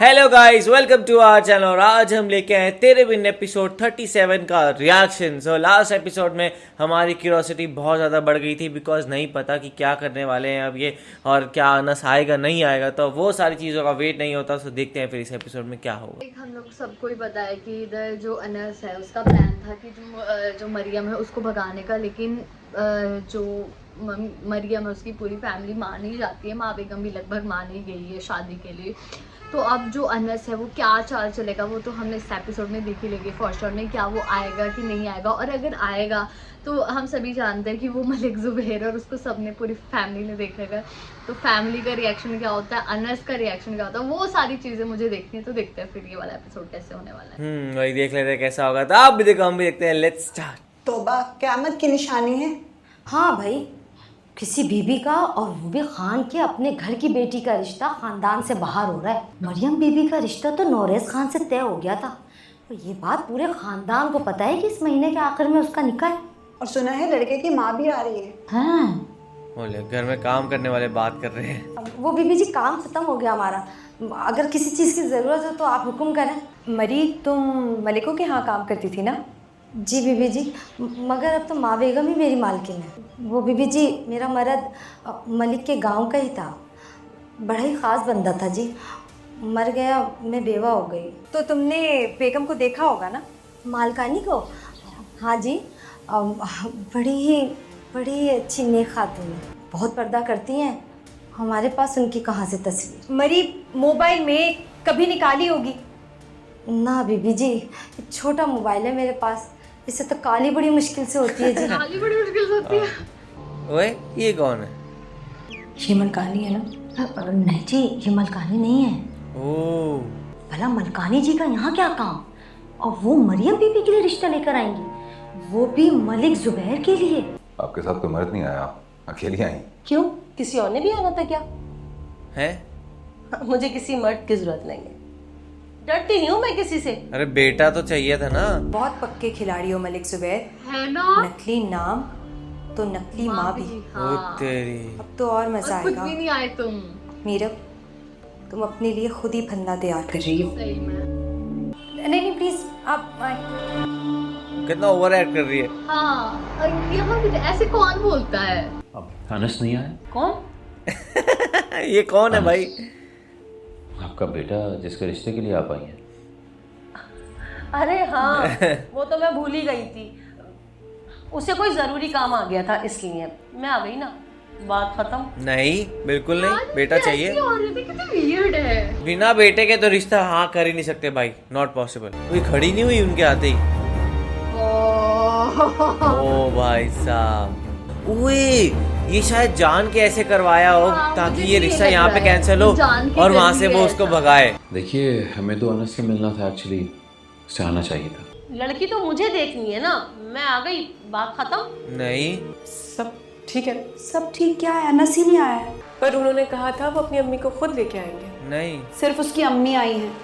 Hello guys, welcome to our channel. और आज हम लेके आए तेरे बिन एपिसोड 37 का रिएक्शन। सो लास्ट एपिसोड में हमारी क्यूरियोसिटी बहुत ज़्यादा बढ़ गई थी बिकॉज नहीं पता कि क्या करने वाले हैं अब ये, और क्या अनस आएगा नहीं आएगा, तो वो सारी चीज़ों का वेट नहीं होता। सो देखते हैं फिर इस एपिसोड में क्या होगा। हम लोग सबको ही पता है कि इधर जो अनस है उसका प्लान था कि जो मरियम है उसको भगाने का, लेकिन जो मरियम है उसकी पूरी फैमिली मान ही जाती है। माँ बेगम भी लगभग मान ही गई है शादी के लिए। तो अब जो अनस है वो क्या चाल चलेगा वो तो हमने इस एपिसोड में देख ही लेंगे फॉर श्योर में, क्या वो आएगा कि नहीं आएगा। और अगर आएगा तो हम सभी जानते हैं कि वो मलिक ज़ुबैर और उसको सबने पूरी फैमिली ने देख लेगा। तो फैमिली का रिएक्शन क्या होता है, अनस का रिएक्शन क्या होता है, वो सारी चीज़ें मुझे देखनी है। तो देखते हैं फिर ये वाला एपिसोड कैसे होने वाला है। वही देख लेते हैं कैसा होगा। तो आप भी देखो, हम भी देखते हैं। Let's start. तौबा क़यामत की निशानी है। हाँ भाई, किसी बीबी का और वो भी खान के अपने घर की बेटी का रिश्ता खानदान से बाहर हो रहा है। मरियम बीबी का रिश्ता तो नौरेज खान से तय हो गया था, तो ये बात पूरे खानदान को पता है कि इस महीने के आखिर में उसका निकाह है। और सुना है लड़के की माँ भी आ रही है। हाँ, बोले घर में काम करने वाले बात कर रहे हैं। वो बीबी जी काम खत्म हो गया हमारा, अगर किसी चीज़ की ज़रूरत हो तो आप हुक्म करें। मरी, तुम मलिकों के यहाँ काम करती थी ना? जी बीबी जी, मगर अब तो माँ बेगम ही मेरी मालकिन है। वो बीबी जी, मेरा मर्द मलिक के गांव का ही था, बड़ा ही ख़ास बंदा था जी, मर गया, मैं बेवा हो गई। तो तुमने बेगम को देखा होगा ना? मालकानी को? हाँ जी, बड़ी अच्छी नेक खातून है, बहुत पर्दा करती हैं। हमारे पास उनकी कहाँ से तस्वीर? मरी मोबाइल में कभी निकाली होगी। ना बीबी जी, छोटा मोबाइल है मेरे पास, इससे तो काली बड़ी मुश्किल से होती है जी। काली बड़ी मुश्किल से होती है। ओए, ये कौन है? ये मलकानी है ना? नहीं जी, ये मलकानी नहीं है। ओह, भला मलकानी जी का यहाँ क्या काम? और वो मरियम बीबी के लिए रिश्ता लेकर आएंगी, वो भी मलिक ज़ुबैर के लिए। आपके साथ कोई मर्द नहीं आया, अकेली आई? क्यों, किसी और ने भी आना था क्या? है? मुझे किसी मर्द की जरूरत नहीं है, डरती नहीं हूँ मैं किसी से। अरे बेटा तो चाहिए था ना। बहुत पक्के खिलाड़ी हो मलिक ज़ुबैर, है ना? नकली नाम तो नकली माँ भी। ओ तेरी। अब तो और मजा और खुद आएगा। भी नहीं आए तुम। मीरब, तुम अपने लिए खुद ही फंदा तैयार कर रही हो। सही में। नहीं प्लीज आप आए। कितना ओवर एक्ट कर रही है। हाँ, और यहाँ भी ऐसे कौन बोलता है? अब अनस नहीं आया? कौन? ये कौन है भाई? आपका बेटा जिसके रिश्ते के लिए आप आई हैं। अरे हाँ, वो तो मैं भूल ही गई थी। उसे कोई जरूरी काम आ गया था इसलिए मैं आ गई ना। बात खत्म। नहीं, बिल्कुल नहीं, बेटा चाहिए। कितनी वियर्ड है। बिना बेटे के तो रिश्ता हाँ कर ही नहीं सकते भाई, नॉट पॉसिबल। कोई खड़ी नहीं हुई उनके आते ही। ओ भाई साहब, ओए ये शायद जान के ऐसे करवाया हो ताकि ये रिश्ता यहाँ पे कैंसिल हो और वहाँ से वो उसको भगाए। देखिए, हमें तो अनस से मिलना था, एक्चुअली उससे आना चाहिए था। लड़की तो मुझे देखनी है ना, मैं आ गई, बात खत्म। नहीं, सब ठीक है। सब ठीक क्या है, अनस ही नहीं आया है। पर उन्होंने कहा था वो अपनी अम्मी को खुद लेके आएंगे। नहीं, सिर्फ उसकी अम्मी आई हैं।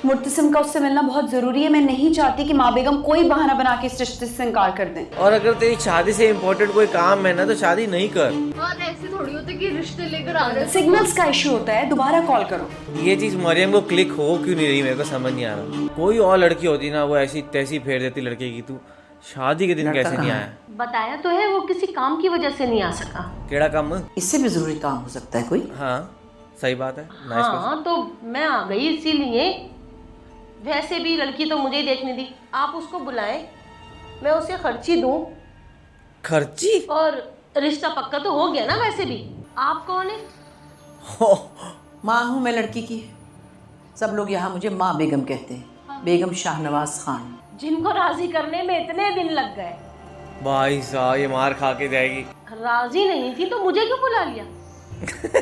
मुर्तसिम का उससे मिलना बहुत जरूरी है। मैं नहीं चाहती कि माँ बेगम कोई बहाना बना के इस रिश्ते से इनकार कर दें। और अगर तेरी शादी से इम्पोर्टेंट कोई काम है ना तो शादी नहीं कर। और ऐसे थोड़ी होते कि रिश्ते लेकर आ रहे हो। सिग्नल्स का इशू होता है, दोबारा कॉल करो। ये चीज मरियम को क्लिक हो क्यों नहीं रही, मेरे को समझ नहीं आ रहा। कोई और लड़की होती ना वो ऐसी तैसी फेर देती लड़के की। तू शादी के दिन कैसे नहीं आया? बताया तो है, वो किसी काम की वजह से नहीं आ सका। केड़ा काम? इससे भी जरूरी काम हो सकता है कोई। हाँ सही बात है। Nice question. हाँ, तो मैं आ गई इसीलिए। वैसे भी लड़की तो मुझे ही देखने दी, आप उसको बुलाएं, मैं उसे खर्ची दूं। खर्ची? और रिश्ता पक्का तो हो गया ना। वैसे भी आप कौन है? माँ हूँ मैं लड़की की। सब लोग यहाँ मुझे माँ बेगम कहते हैं, बेगम शाहनवाज खान। जिनको राजी करने में इतने दिन लग गए। भाई साहब ये मार खा के जाएगी। राजी नहीं थी तो मुझे क्यों बुला लिया?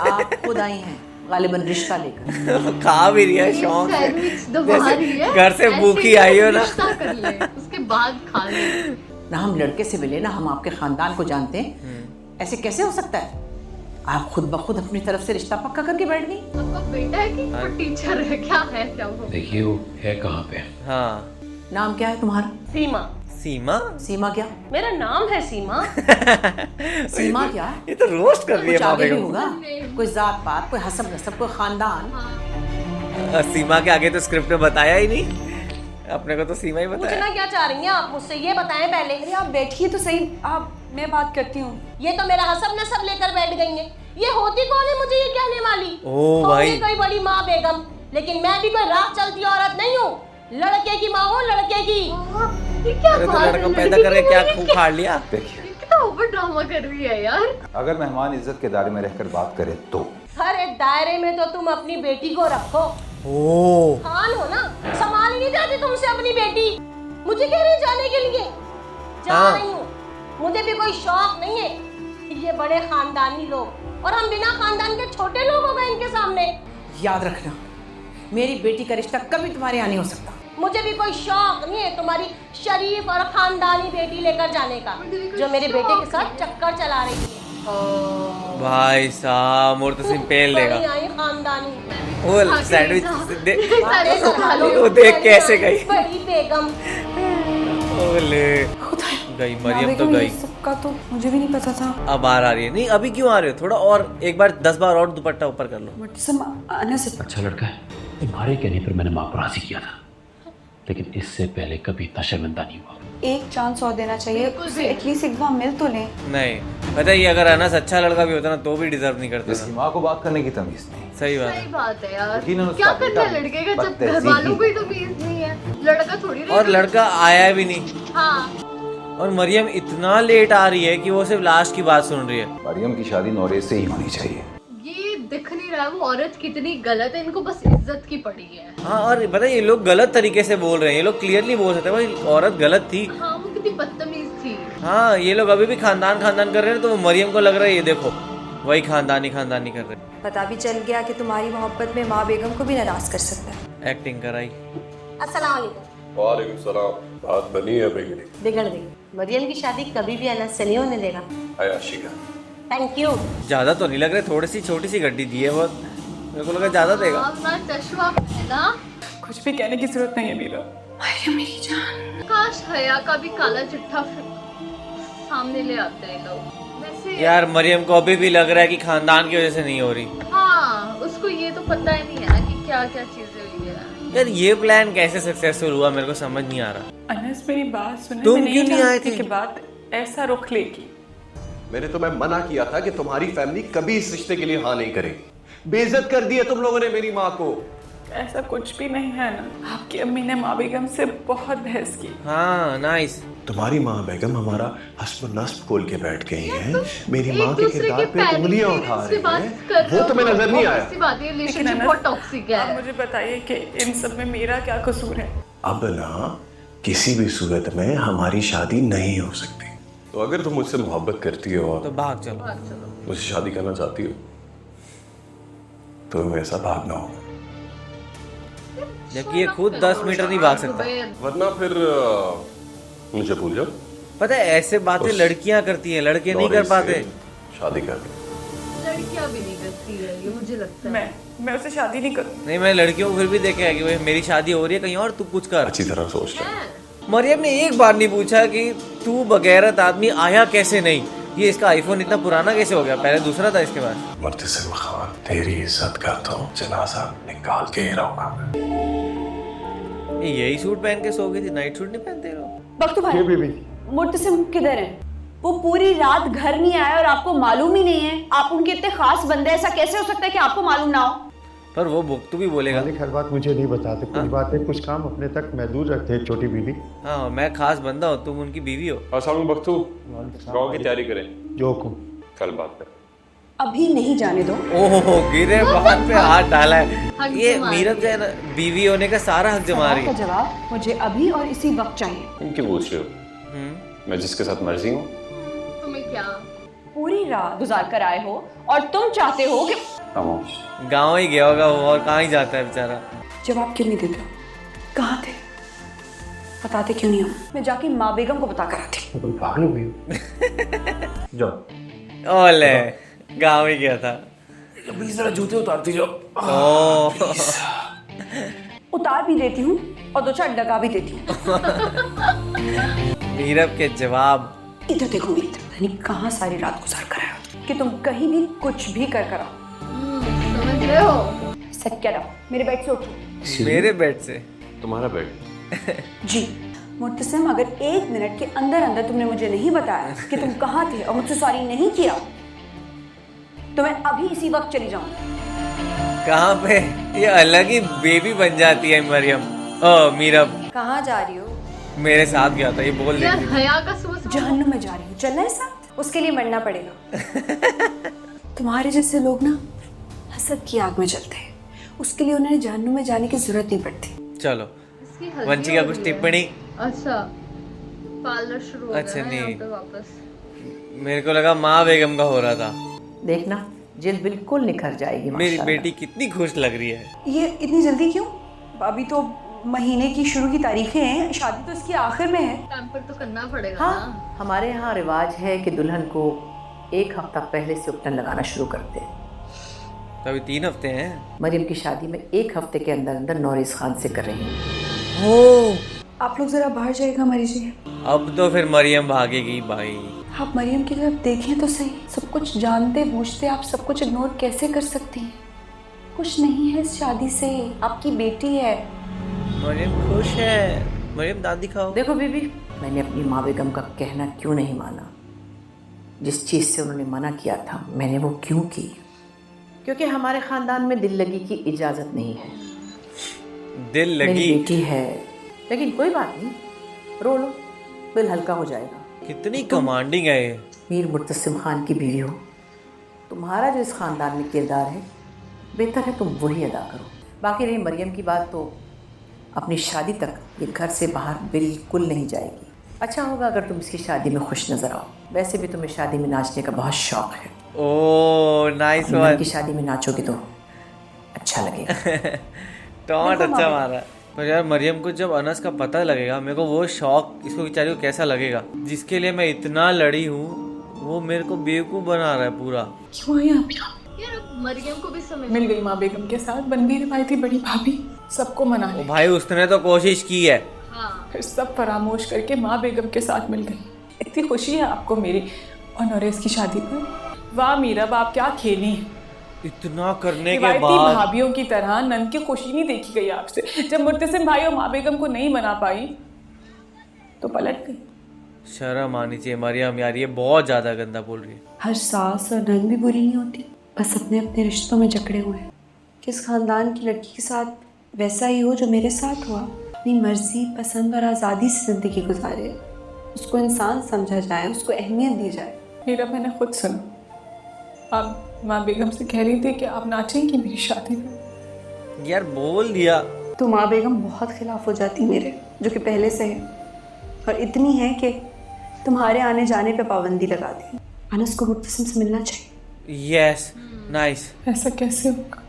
आप खुद आई हैं गालिबन रिश्ता लेकर। खा भी रही है शौक से। सैंडविच दबा रही है। घर से भूखी आई हो ना। रिश्ता कर ले, उसके बाद खा ले। ना हम लड़के से मिले ना हम आपके खानदान को जानते हैं, ऐसे कैसे हो सकता है? आप खुद ब खुद अपनी तरफ से रिश्ता पक्का करके बैठ गई। आपका बेटा है कि वो टीचर है? क्या है, क्या वो? देखिए वो है कहाँ पे। हाँ, नाम क्या है तुम्हारा? सीमा। सीमा? सीमा क्या? मेरा नाम है सीमा। सीमा क्या? ये तो रोस्ट कर रही है कुछ माँ आगे भी बेगम। होगा, कोई जात पात, कोई हसब नसब, कोई खानदान। सीमा के आगे तो स्क्रिप्ट में बताया ही नहीं, अपने को तो सीमा ही बताया। पूछना क्या चाह रही हैं आप मुझसे, ये बताएं पहले। अरे आप बैठिए तो सही, आप मैं बात करती हूँ। ये तो मेरा हसब नसब लेकर बैठ गई हैं। ये होती कौन है मुझे ये कहने वाली? ओ भाई, होगी कोई बड़ी माँ बेगम, लेकिन मैं भी कोई राह चलती औरत नहीं हूँ। लड़के की माँ हूँ, लड़के की। ये क्या अरे तो बात है, लड़का लड़की पैदा की करे क्या बोलने खूब की? खाड़ लिया। देखिए, कितना ओवर ड्रामा कर रही है यार। अगर मेहमान इज्जत के दायरे में रहकर बात करे तो अरे दायरे में तो तुम अपनी बेटी को रखो। ओ खान हो ना, संभाल ही नहीं जाती तुमसे अपनी बेटी। मुझे कह रही जाने के लिए, जा हाँ। रही हूँ। मुझे भी कोई शौक नहीं है। ये बड़े खानदानी लोग और हम बिना खानदान के छोटे लोग हो गए इनके सामने। याद रखना, मेरी बेटी का रिश्ता कभी तुम्हारे यहाँ नहीं हो सकता। मुझे भी कोई शौक नहीं है तुम्हारी शरीफ और खानदानी बेटी लेकर जाने का, जो मेरे बेटे के साथ चक्कर चला रही है। भाई साहब, मुर्तसिम पेल देगा। बड़ी आई खानदानी, वो सैंडविच सारे खा लो। वो देख कैसे गई। बड़ी बेगम। ओले गई मरियम तो गई। सबका तो मुझे भी नहीं पता था। अब बाहर आ रही है। नहीं अभी क्यों आ रहे हो, थोड़ा और एक बार 10 बार और दुपट्टा ऊपर कर लो। मुर्तसिम अनस अच्छा लड़का है, तुम्हारे कहने पर मैंने माँ को राजी किया था, लेकिन इससे पहले कभी इतना शर्मिंदा नहीं हुआ। एक चांस और देना चाहिए, उसे एटलीस्ट एक बार मिल तो लें। नहीं पता ये अगर अनस अच्छा लड़का भी होता ना तो भी डिजर्व नहीं करता इसकी था। माँ को बात करने की तमीज नहीं। सही बात सही है। बात है यार, यकीनन उसका क्या करना है बेटा लड़के का जब बदतहजीब घर वालों ही को ही तो बीज नहीं है, लड़का थोड़ी और लड़का आया भी नहीं। हाँ और मरियम इतना लेट आ रही है कि वो सिर्फ लास्ट की बात सुन रही है। मरियम की शादी नौरेज से ही होनी चाहिए। ये दिख नहीं रहा है वो औरत कितनी गलत है, इनको बस इज्जत की पड़ी है। हाँ और पता है ये लोग गलत तरीके से बोल रहे हैं, ये लोग क्लियरली बोल सकते हैं भाई औरत गलत थी। हाँ वो कितनी बदतमीज थी। हाँ ये लोग अभी भी खानदान खानदान कर रहे हैं, तो वो मरियम को लग रहा है ये देखो वही खानदानी खानदानी कर रहे हैं। पता भी चल गया कि तुम्हारी मोहब्बत में माँ बेगम को भी नाराज कर सकता है। एक्टिंग कराई। अस्सलाम वालेकुम। वालेकुम सलाम। बात बनी है बिगड़ी। बिगड़ गई। मरियम की शादी कभी भी अनस से नहीं होने देगा। आयाशी का थैंक यू। ज्यादा तो नहीं लग रहे, थोड़ी सी छोटी सी गड्डी दी है बहुत, मेरे को लगा ज्यादा देगा। अपना चश्मा पहना। कुछ भी कहने की जरूरत नहीं है मीरा। अरे मेरी जान, काश हया का भी काला चिट्ठा सामने ले आते हैं लोग। वैसे यार मरियम को अभी भी लग रहा है कि खानदान की वजह से नहीं हो रही। हाँ उसको ये तो पता ही नहीं है ना कि क्या क्या चीजें हुई है। यार ये प्लान कैसे सक्सेसफुल हुआ मेरे को समझ नहीं आ रहा। अनस मेरी बात सुने। तुम क्यों नहीं आए थे? कि बात ऐसा रुख लेगी। मैंने तुम्हें मना किया था कि तुम्हारी फैमिली कभी इस रिश्ते के लिए हाँ नहीं करेगी। बेइज्जत कर दिया तुम लोगों ने मेरी माँ को। ऐसा कुछ भी नहीं है ना, आपकी अम्मी ने माँ बेगम से बहुत बहस की। हाँ नाइस। तुम्हारी माँ बेगम हमारा हस्ब नस्ब खोल के बैठ गई हैं। मेरी माँ एक के दूसरे किरदार के पे उंगलियां उठा पेरेंट्स से रही बात हैं। कर वो तुम्हें नजर नहीं आया। ऐसी बात है, रिलेशनशिप अनस, बहुत टॉक्सिक आप है। मुझे बताइए कि इन सब में मेरा क्या कसूर है? अब ना किसी भी सूरत में हमारी शादी नहीं हो सकती। तो अगर तुम मुझसे मोहब्बत करती हो तो और भाग चलो। मुझसे शादी करना चाहती हो तो वैसा भागना होगा, जबकि ये खुद 10 मीटर नहीं भाग सकता। वरना फिर मुझे भूल जाओ। पता है ऐसे बातें उस लड़कियां करती हैं, लड़के नहीं कर नौरेज पाते। से शादी कर लो। लड़कियां भी नहीं करती है ये, मुझे लगता है। मैं उससे शादी नहीं करूँ। नहीं मैं लड़कियों को फिर भी देखा है कि भाई मेरी शादी हो रही है कहीं और, तू कुछ कर। अच्छी तरह सोच लो। मरियम ने एक बार नहीं पूछा कि तू बगैरत आदमी आया कैसे नहीं, ये इसका आईफोन इतना पुराना कैसे हो गया, पहले दूसरा था इसके पास। मुर्तसिम खान तेरी इज्जत करता हूँ, जनाजा निकाल के ही रहूंगा। ये यही सूट पहन के सो गई थी, नाइट सूट नहीं पहनते लोग। बख्तू भाई, मुर्तसिम किधर है? वो पूरी रात घर नहीं आया और आपको मालूम ही नहीं है। आप उनके इतने खास बंदे, ऐसा कैसे हो सकता है कि आपको मालूम ना हो? पर वो बुख्तू भी बोलेगा। हर बात मुझे नहीं बताते, कुछ बातें कुछ काम अपने तक महदूद रखते हैं। छोटी बीवी। हाँ मैं खास बंदा हूँ, तुम उनकी बीवी हो। अस्सलाम बख्तू, गाँव की तैयारी करें। जो हुकुम। कल बात करें। अभी नहीं जाने दो। ओहो गिरे बात पे हाथ डाला है। हक ये जमा मीरब जो है ना बीवी होने का सारा हक जमा रही का है। जवाब मुझे अभी और इसी वक्त चाहिए। तुम क्यों पूछ रहे हो? मैं जिसके साथ मर्जी हूँ। तुम्हें क्या? पूरी रात गुजार कर आए हो और तुम चाहते हो कि गाँव ही गया होगा वो, और कहाँ ही जाता है बेचारा। जवाब क्यों नहीं देते हो? कहाँ थे? बताते क्यों नहीं हो? मैं जाके माँ बेगम को बता कर आती। तुम पागल हो गई। जाओ। ओले गाँव ही गया था। प्लीज जरा जूते उतारती जाओ। ओह उतार भी देती हूँ और 2-4 डगा भी देती हूँ। मीरब के जवाब। इधर देखो मेरी तरफ, यानी कहाँ सारी रात गुजार कर आए हो कि तुम कहीं भी कुछ भी कर आओ। समझ रहे हो? सेट क्या रहा, मेरे बेड से उठो। मेरे बेड से? तुम्हारा बेड? जी मुर्तसिम, अगर 1 मिनट के अंदर अंदर तुमने मुझे नहीं बताया कि तुम कहाँ थे और मुझसे सॉरी नहीं किया तो मैं अभी इसी वक्त चली जाऊंगी। कहाँ पे? ये अलग ही बेबी बन जाती है मरियम। ओ मीरब, कहाँ जा रही हो? मेरे साथ गया था, ये बोल यार देती। हया का सुबह जहन्नुम में जा रही हूँ, चलना है साथ? उसके लिए मरना पड़ेगा। तुम्हारे जैसे लोग ना हसद की आग में जलते हैं, उसके लिए उन्हें जहन्नुम में जाने की जरूरत नहीं पड़ती। चलो इसकी हल्दी वंशी का हो कुछ रही है। टिप्पणी? अच्छा पार्लर शुरू हो अच्छा, गया है यहाँ नहीं। पे वापस। मेरे को लगा माँ बेगम का हो रहा था। देखना जिल्द बिल्कुल निखर जाएगी मेरी माशाल्लाह। बेटी कितनी खुश लग रही है। ये इतनी जल्दी क्यों? अभी तो महीने की शुरू की तारीखें हैं, शादी तो इसकी आखिर में है। पैम्पर तो करना पड़ेगा हाँ, ना। हमारे यहाँ रिवाज है कि दुल्हन को 1 हफ्ता पहले से उपटन लगाना शुरू करते हैं। तो अभी 3 हफ्ते हैं। मरियम की शादी में 1 हफ्ते के अंदर अंदर नौरेज खान से कर रही हैं। ओ, आप लोग जरा बाहर जाइएगा मरी जी। अब तो फिर मरियम भागेगी भाई। आप मरियम की तरफ देखें तो सही, सब कुछ जानते बूझते आप सब कुछ इग्नोर कैसे कर सकती हैं? कुछ नहीं है इस शादी से, आपकी बेटी है। मरियम खुश है। मरियम दांत दिखाओ। देखो बीबी, मैंने अपनी माँ बेगम का कहना क्यों नहीं माना। जिस चीज़ से उन्होंने मना किया था मैंने वो क्यों की? क्योंकि हमारे ख़ानदान में दिल लगी की इजाज़त नहीं है। दिल मेरी लगी? बेटी है, लेकिन कोई बात नहीं, रो लो, दिल हल्का हो जाएगा। कितनी कमांडिंग है ये। मीर मुर्तसिम खान की बीवी हो, तुम्हारा जो इस ख़ानदान में किरदार है बेहतर है तुम वही अदा करो। बाकी रही मरियम की बात, तो अपनी शादी तक ये घर से बाहर बिल्कुल नहीं जाएगी। अच्छा होगा अगर तुम इसकी शादी में खुश नज़र आओ। वैसे भी तुम्हें शादी में नाचने का बहुत शौक है। ओ नाइस वन। की शादी में नाचोगी तो अच्छा लगेगा। टॉन्ट अच्छा मारा। पर यार मरियम को जब अनस का पता लगेगा, मेरे को वो शौक इसको बेचारी को कैसा लगेगा, जिसके लिए मैं इतना लड़ी हूँ वो मेरे को बेवकूफ़ बना रहा है पूरा। क्यों आई आप? यार अब मरियम को भी समझ मिल गई माँ बेगम के साथ, बन गई रिवायती बड़ी भाभी, सबको मना ओ भाई उसने तो कोशिश की है। हाँ। फिर सब फरामोश करके माँ बेगम के साथ मिल गई। इतनी खुशी है आपको मेरी और नौरेज की शादी पर? वाह मीरब, आप क्या खेली। इतना करने के रिवायती बाद भाभियों की तरह नन की खुशी नहीं देखी गई आपसे। जब मुर्तसिम भाई और माँ बेगम को नहीं मना पाई तो पलट गई। शर्म आनी चाहिए मरियम यार, ये बहुत ज्यादा गंदा बोल रही है। हर सास और नन भी बुरी नहीं होती, बस अपने अपने रिश्तों में जकड़े हुए हैं। किस खानदान की लड़की के साथ वैसा ही हो जो मेरे साथ हुआ। अपनी मर्जी, पसंद और आज़ादी से ज़िंदगी गुजारे, उसको इंसान समझा जाए, उसको अहमियत दी जाए। मेरा मैंने खुद सुना, आप माँ बेगम से कह रही थी कि आप नाचेंगी मेरी शादी में। यार बोल दिया तो माँ बेगम बहुत खिलाफ हो जाती मेरे, जो कि पहले से है, और इतनी है कि तुम्हारे आने जाने पे पाबंदी लगा दी। अनस को मुर्तसिम से मिलना चाहिए। Yes nice. ऐसा कैसे होगा?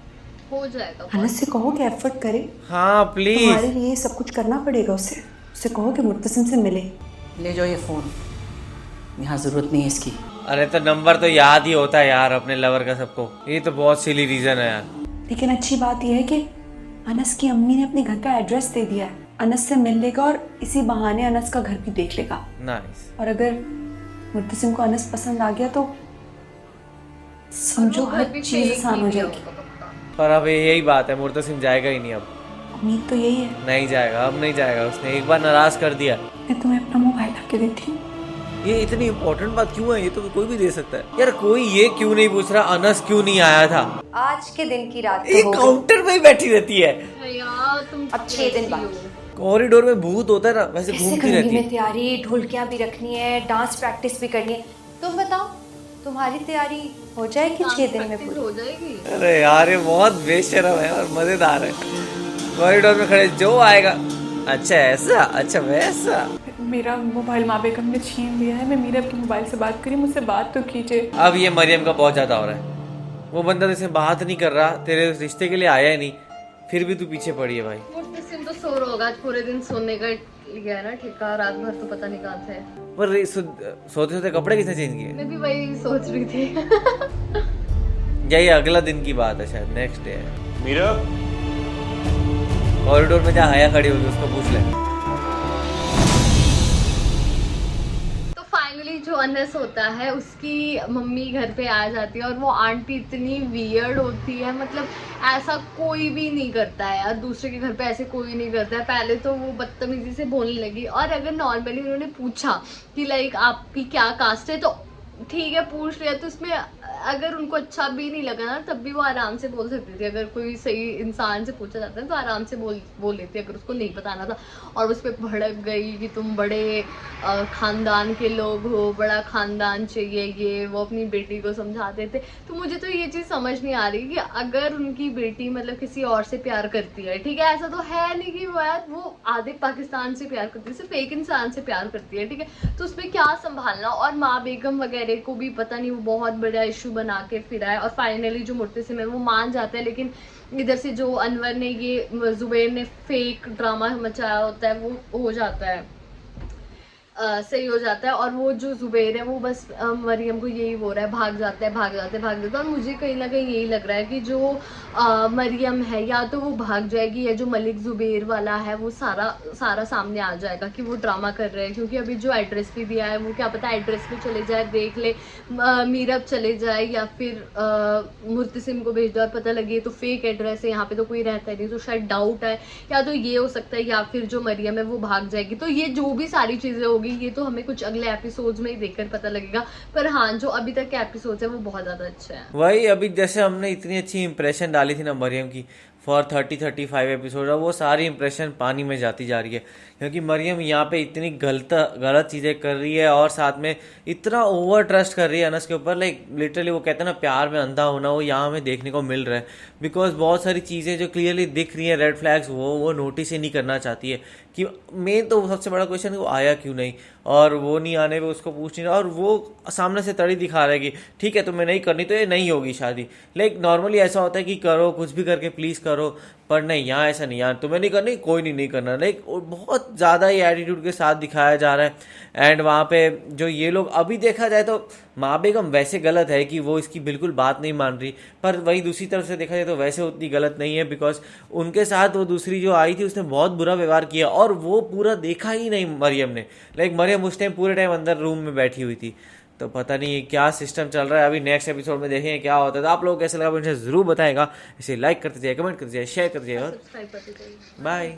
हो जाएगा। अनस से कहो कि एफर्ट करे। हाँ प्लीज। तुम्हारे लिए सब कुछ करना पड़ेगा उसे कहो कि मुर्तसिम से मिले। ले जाओ ये फ़ोन, यहाँ ज़रूरत नहीं है इसकी। अरे तो नंबर तो याद ही होता है यार अपने लवर का सबको। ये तो बहुत सिली रीजन है यार। लेकिन अच्छी बात यह है कि अनस की अम्मी ने अपने घर का एड्रेस दे दिया है। अनस से मिल लेगा और इसी बहाने अनस का घर भी देख लेगा। नाइस। और अगर मुर्तसिम को अनस पसंद आ गया तो समझो हर चीज़ आसान हो जाएगी। पर अब यही बात है, मुर्तसिम जाएगा ही नहीं अब। उम्मीद तो यही है। नहीं जाएगा, अब नहीं जाएगा। उसने एक बार नाराज कर दिया। मैं तुम्हें अपना मोबाइल ला के देती हूँ। ये इतनी इम्पोर्टेंट बात क्यों है? ये तो कोई भी दे सकता है यार। कोई ये क्यों नहीं पूछ रहा अनस क्यों नहीं आया था? आज के दिन की रात एक काउंटर में ही बैठी रहती है यार तुम अब 6 दिन बाद कॉरिडोर में भूत होता है ना, वैसे कैसे घूमती करूंगी रहती मैं है। तैयारी? ढोलकियाँ भी रखनी है, डांस प्रैक्टिस भी करनी है। तुम बताओ, तुम्हारी तैयारी हो जाएगी 6 दिन में पूरी? हो जाएगी। अरे यार ये बहुत बेशर्म है और मजेदार है। कॉरिडोर में खड़े जो आएगा, अच्छा ऐसा, अच्छा वैसा। मेरा मोबाइल माँ बेगम ने छीन लिया है। मैं मीरब के मोबाइल से बात करी, मुझसे बात तो कीजिए। अब ये मरियम का बहुत ज्यादा हो रहा है। वो बंदा तेरे से बात नहीं कर रहा, तेरे रिश्ते के लिए आया ही नहीं, फिर भी तू पीछे पड़ी है भाई। मुर्तसिम तो सो रहा होगा, आज पूरे दिन सोने का लिया है ना ठेका, रात भर तो पता नहीं कहाँ थे। पर सोते सोते कपड़े किसने चेंज किए? मैं भी वही सोच रही थी। यही अगला दिन की बात है शायद, नेक्स्ट डे है। मीरा कॉरिडोर में जहाँ हया खड़ी होगी उसको पूछ ले। तो फाइनली बेसिकली जो अनस होता है उसकी मम्मी घर पे आ जाती है और वो आंटी इतनी वियर्ड होती है, मतलब ऐसा कोई भी नहीं करता है यार, दूसरे के घर पे ऐसे कोई नहीं करता है। पहले तो वो बदतमीजी से बोलने लगी, और अगर नॉर्मली उन्होंने पूछा कि लाइक आपकी क्या कास्ट है तो ठीक है पूछ लिया, तो उसमें अगर उनको अच्छा भी नहीं लगा ना तब भी वो आराम से बोल सकती थी। अगर कोई सही इंसान से पूछा जाता है तो आराम से बोल लेती अगर उसको नहीं बताना था। और उस पर भड़क गई कि तुम बड़े ख़ानदान के लोग हो, बड़ा ख़ानदान चाहिए, ये वो अपनी बेटी को समझाते थे। तो मुझे तो ये चीज़ समझ नहीं आ रही कि अगर उनकी बेटी मतलब किसी और से प्यार करती है, ठीक है, ऐसा तो है नहीं कि वो आधे पाकिस्तान से प्यार करती है, सिर्फ एक इंसान से प्यार करती है, ठीक है, तो उसमें क्या संभालना। और माँ बेगम वगैरह को भी पता नहीं वो बहुत बड़ा इशू बना के फिरा है, और फाइनली जो मुर्तसिम है वो मान जाता है, लेकिन इधर से जो अनवर ने ये जुबैर ने फेक ड्रामा मचाया होता है वो हो जाता है, सही हो जाता है। और वो जो जुबैर है वो बस मरियम को यही बोल रहा है भाग जाता है। और मुझे कहीं ना कहीं यही लग रहा है कि जो मरियम है या तो वो भाग जाएगी या जो मलिक जुबैर वाला है वो सारा सामने आ जाएगा कि वो ड्रामा कर रहे हैं। क्योंकि अभी जो एड्रेस भी दिया है वो क्या पता एड्रेस पे चले जाए, देख ले मीरब चले जाए या फिर मुर्तसिम को भेज दो और पता लगे तो फेक एड्रेस है, यहाँ पे तो कोई रहता नहीं, तो शायद डाउट है, या तो ये हो सकता है या फिर जो मरियम है वो भाग जाएगी। तो ये जो भी सारी चीज़ें होगी ये तो हमें कुछ अगले एपिसोड्स में ही देखकर पता लगेगा। पर हाँ, जो अभी तक के एपिसोड्स है वो बहुत ज़्यादा अच्छे हैं। वही अभी जैसे हमने इतनी अच्छी इंप्रेशन डाली थी ना मरियम की फॉर 30-35 एपिसोड, वो सारी इंप्रेशन पानी में जाती जा रही है। क्योंकि मरियम यहाँ पे इतनी गलत चीज़ें कर रही है और साथ में इतना ओवर ट्रस्ट कर रही है अनस के ऊपर। लाइक लिटरली वो कहते हैं ना प्यार में अंधा होना, वो यहाँ हमें देखने को मिल रहा है। बिकॉज बहुत सारी चीज़ें जो क्लियरली दिख रही हैं रेड फ्लैग्स वो नोटिस ही नहीं करना चाहती है। कि मेन तो सबसे बड़ा क्वेश्चन है वो आया क्यों नहीं, और वो नहीं आने पे उसको पूछ नहीं रहा, और वो सामने से तड़ी दिखा रहा है कि ठीक है तुम्हें नहीं करनी तो ये नहीं होगी शादी। लाइक नॉर्मली ऐसा होता है कि करो कुछ भी करके प्लीज़ करो, पर नहीं, यहाँ ऐसा नहीं, यहाँ तुम्हें नहीं करनी कोई नहीं करना। लाइक बहुत ज़्यादा ही एटीट्यूड के साथ दिखाया जा रहा है। एंड वहाँ पे जो ये लोग अभी देखा जाए तो माँ बेगम वैसे गलत है कि वो इसकी बिल्कुल बात नहीं मान रही, पर वही दूसरी तरफ से देखा जाए तो वैसे उतनी गलत नहीं है। बिकॉज उनके साथ वो दूसरी जो आई थी उसने बहुत बुरा व्यवहार किया और वो पूरा देखा ही नहीं मरियम ने। लाइक मरियम उस टाइम पूरे टाइम अंदर रूम में बैठी हुई थी। तो पता नहीं क्या सिस्टम चल रहा है, अभी नेक्स्ट एपिसोड में देखेंगे क्या होता है। तो आप लोगों को कैसा लगा मुझे ज़रूर बताएगा। इसे लाइक करते जाइए, कमेंट करते जाइए, शेयर करते जाइए और बाय।